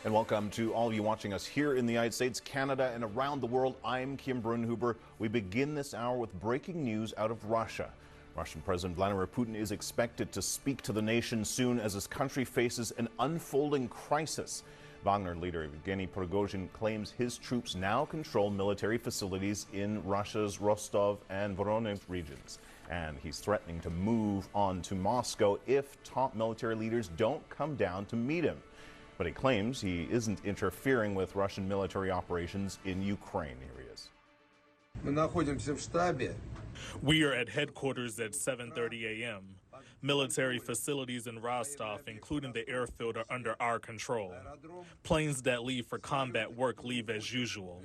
And welcome to all of you watching us here in the United States, Canada, and around the world. I'm Kim Brunhuber. We begin this hour with breaking news out of Russia. Russian President Vladimir Putin is expected to speak to the nation soon as his country faces an unfolding crisis. Wagner leader Yevgeny Prigozhin claims his troops now control military facilities in Russia's Rostov and Voronezh regions. And he's threatening to move on to Moscow if top military leaders don't come down to meet him. But he claims he isn't interfering with Russian military operations in Ukraine. Here he is. We are at headquarters at 7:30 a.m. Military facilities in Rostov, including the airfield, are under our control. Planes that leave for combat work leave as usual.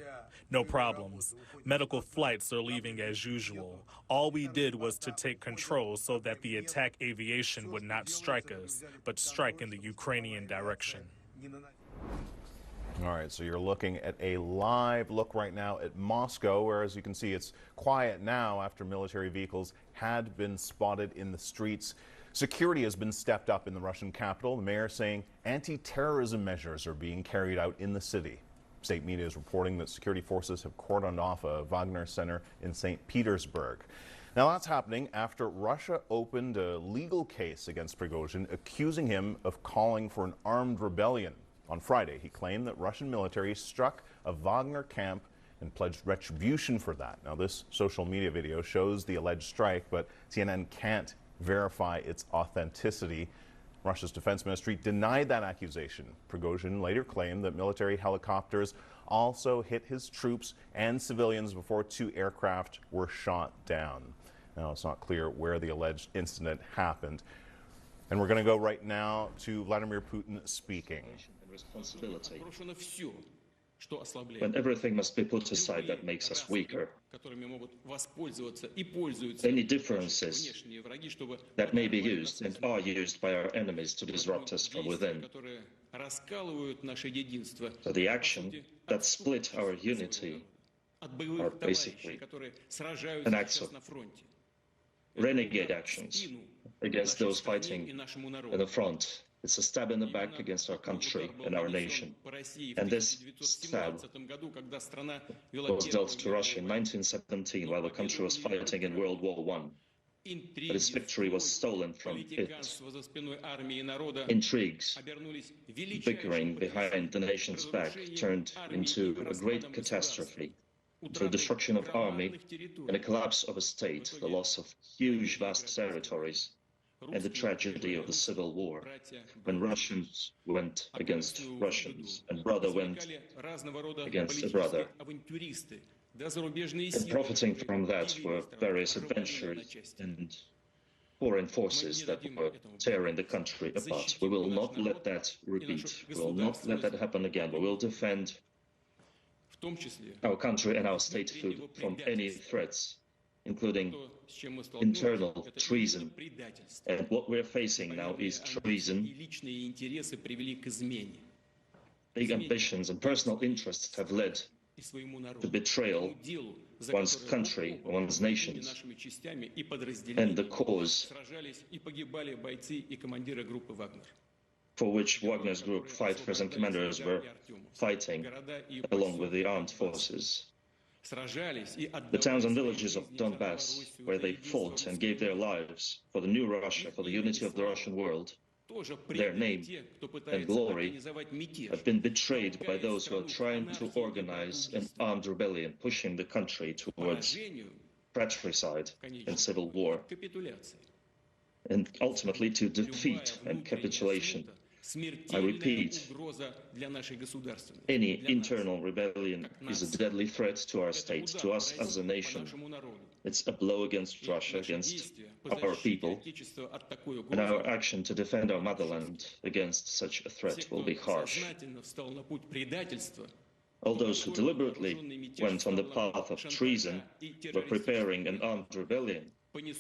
No problems. Medical flights are leaving as usual. All we did was to take control so that the attack aviation would not strike us, but strike in the Ukrainian direction. All right, so you're looking at a live look right now at Moscow, where, as you can see, it's quiet now after military vehicles had been spotted in the streets. Security has been stepped up in the Russian capital, the mayor saying anti-terrorism measures are being carried out in the city. State media is reporting that security forces have cordoned off a Wagner center in St. Petersburg. Now, that's happening after Russia opened a legal case against Prigozhin, accusing him of calling for an armed rebellion. On Friday, he claimed that Russian military struck a Wagner camp and pledged retribution for that. Now, this social media video shows the alleged strike, but CNN can't verify its authenticity. Russia's defense ministry denied that accusation. Prigozhin later claimed that military helicopters also hit his troops and civilians before two aircraft were shot down. Now, it's not clear where the alleged incident happened. And we're going to go right now to Vladimir Putin speaking. Responsibility. When everything must be put aside that makes us weaker. Any differences that may be used and are used by our enemies to disrupt us from within. So the action that split our unity are basically an act of renegade actions against those fighting in the front. It's a stab in the back against our country and our nation. And this stab was dealt to Russia in 1917 while the country was fighting in World War I. But its victory was stolen from it. Intrigues, bickering behind the nation's back turned into a great catastrophe. The destruction of army and the collapse of a state, the loss of huge, vast territories, and the tragedy of the Civil War, when Russians went against Russians, and brother went against a brother. And profiting from that were various adventures and foreign forces that were tearing the country apart. We will not let that repeat. We will not let that happen again. We will defend our country and our statehood from any threats, including internal treason. And what we're facing now is treason. Big ambitions and personal interests have led to betrayal one's country, one's nations, and the cause for which Wagner's group fighters and commanders were fighting along with the armed forces. The towns and villages of Donbass, where they fought and gave their lives for the new Russia, for the unity of the Russian world, their name and glory have been betrayed by those who are trying to organize an armed rebellion, pushing the country towards fratricide and civil war, and ultimately to defeat and capitulation. I repeat, any internal rebellion is a deadly threat to our state, to us as a nation. It's a blow against Russia, against our people, and our action to defend our motherland against such a threat will be harsh. All those who deliberately went on the path of treason were preparing an armed rebellion,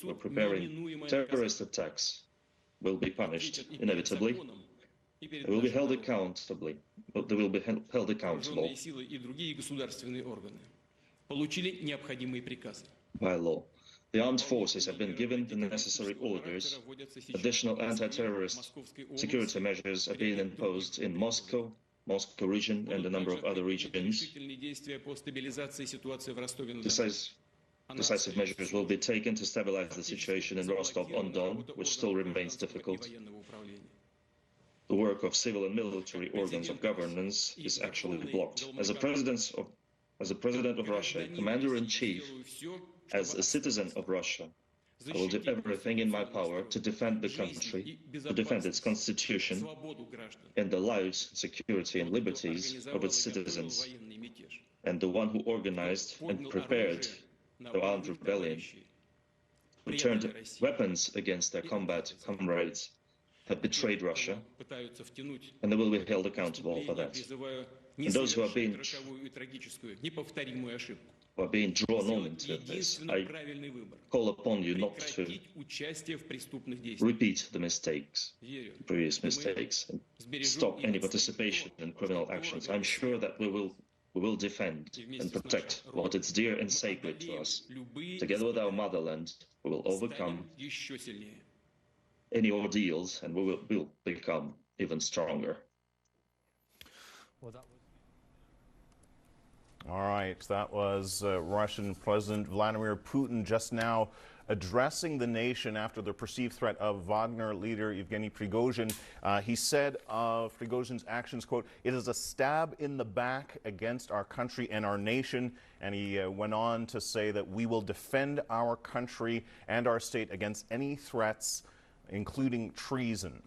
were preparing terrorist attacks, will be punished inevitably. They will be held accountable. By law. The armed forces have been given the necessary orders. Additional anti-terrorist security measures are being imposed in Moscow, Moscow region and a number of other regions. Decisive measures will be taken to stabilize the situation in Rostov-on-Don, which still remains difficult. The work of civil and military organs of governance is actually blocked. As a president of Russia, commander-in-chief, as a citizen of Russia, I will do everything in my power to defend the country, to defend its constitution, and the lives, security, and liberties of its citizens. And the one who organized and prepared the armed rebellion, who turned weapons against their comrades, have betrayed Russia, and they will be held accountable for that. And those who are being drawn on into this, I call upon you not to repeat the previous mistakes, and stop any participation in criminal actions. I'm sure that we will defend and protect what is dear and sacred to us. Together with our motherland, we will overcome any ordeals, and we will become even stronger. All right, that was Russian President Vladimir Putin just now addressing the nation after the perceived threat of Wagner leader Yevgeny Prigozhin. He said of Prigozhin's actions, quote, "It is a stab in the back against our country and our nation." And he went on to say that we will defend our country and our state against any threats, including treason.